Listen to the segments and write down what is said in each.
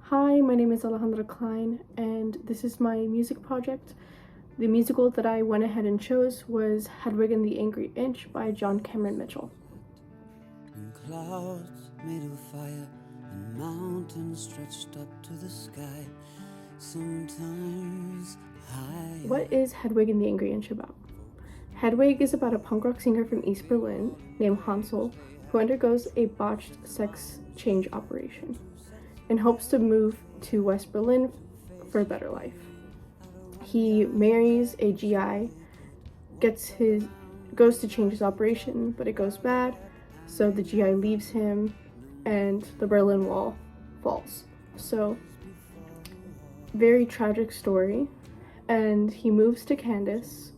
Hi, my name is Alexandra Klein, and this is my music project. The musical that I went ahead and chose was Hedwig and the Angry Inch by John Cameron Mitchell. And clouds made of fire and mountains stretched up to the sky, sometimes high. What is Hedwig and the Angry Inch about? Hedwig is about a punk rock singer from East Berlin named Hansel who undergoes a botched sex change operation and hopes to move to West Berlin for a better life. He marries a GI, goes to change his operation, but it goes bad, so the GI leaves him and the Berlin Wall falls. So, very tragic story. And he moves to Candace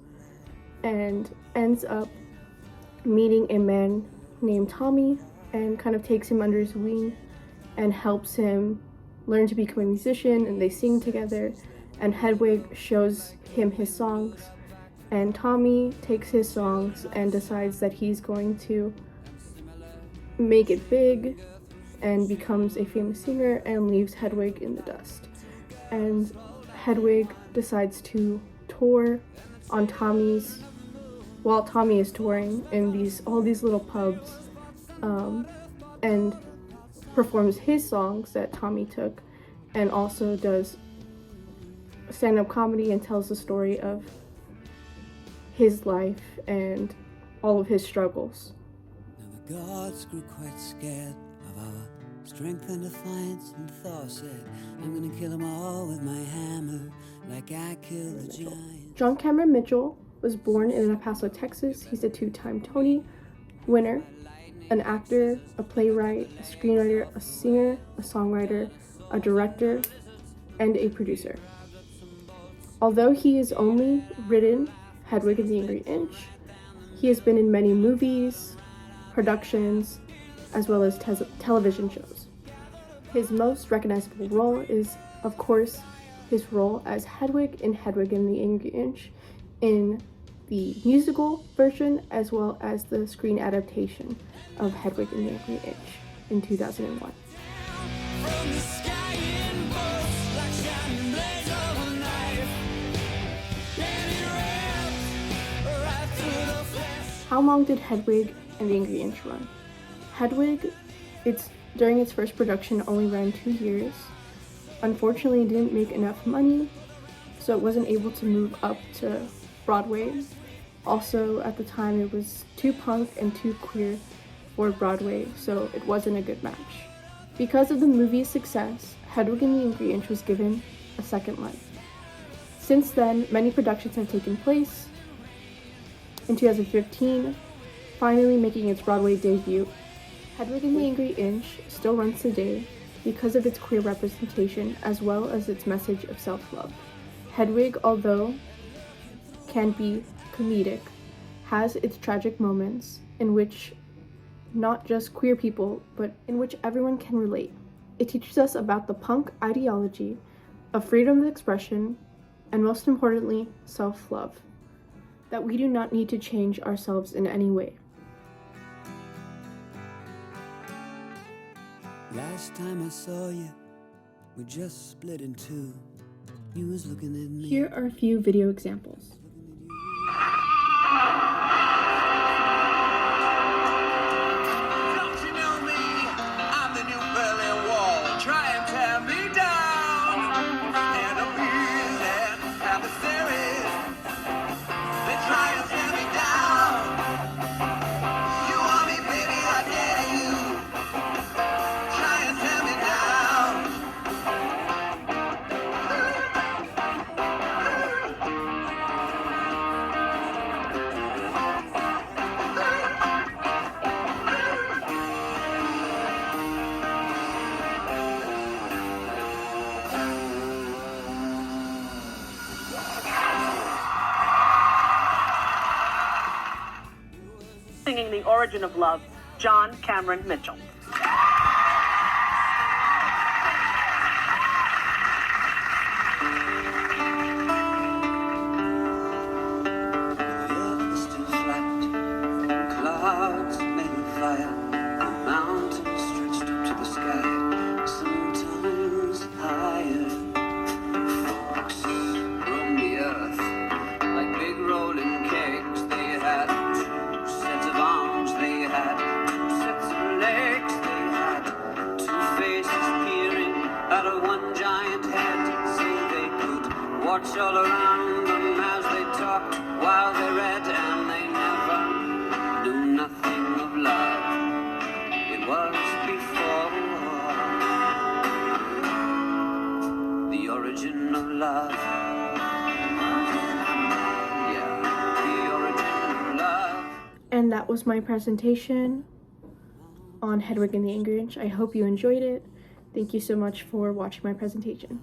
and ends up meeting a man named Tommy and kind of takes him under his wing and helps him learn to become a musician, and they sing together, and Hedwig shows him his songs, and Tommy takes his songs and decides that he's going to make it big and becomes a famous singer and leaves Hedwig in the dust. And Hedwig decides to tour on while Tommy is touring in all these little pubs, and performs his songs that Tommy took, and also does stand-up comedy and tells the story of his life and all of his struggles. Now the gods grew quite scared of our strength and defiance, and Thor said, I'm gonna kill them all with my hammer, like I killed the giant. John Cameron Mitchell was born in El Paso, Texas. He's a 2-time Tony winner, an actor, a playwright, a screenwriter, a singer, a songwriter, a director, and a producer. Although he has only written Hedwig and the Angry Inch, he has been in many movies, productions, as well as television shows. His most recognizable role is, of course, his role as Hedwig in Hedwig and the Angry Inch in the musical version, as well as the screen adaptation of Hedwig and the Angry Inch in 2001. How long did Hedwig and the Angry Inch run? Hedwig, during its first production, only ran 2 years. Unfortunately, it didn't make enough money, so it wasn't able to move up to Broadway. Also, at the time, it was too punk and too queer for Broadway, so it wasn't a good match. Because of the movie's success, Hedwig and the Angry Inch was given a second life. Since then, many productions have taken place. In 2015, finally making its Broadway debut, Hedwig and the Angry Inch still runs today because of its queer representation as well as its message of self-love. Hedwig, although can be comedic, has its tragic moments in which not just queer people, but in which everyone can relate. It teaches us about the punk ideology of freedom of expression, and most importantly, self-love, that we do not need to change ourselves in any way. Last time I saw you, we just split in two. You was looking at me. Here are a few video examples. Don't you know me? I'm the new Berlin Wall. Try and tear me down. And I'm and adversaries. They try and tear me down. You want me, baby, I dare you. Try and tear me down. Singing The Origin of Love, John Cameron Mitchell. Still flat, clouds made of fire, the mountains stretched up to the sky, sometimes high. watched all around them as they talked while they read, and they never knew nothing of love. It was before the origin of love. Yeah, the origin of love. And that was my presentation on Hedwig and the Angry Inch. I hope you enjoyed it. Thank you so much for watching my presentation.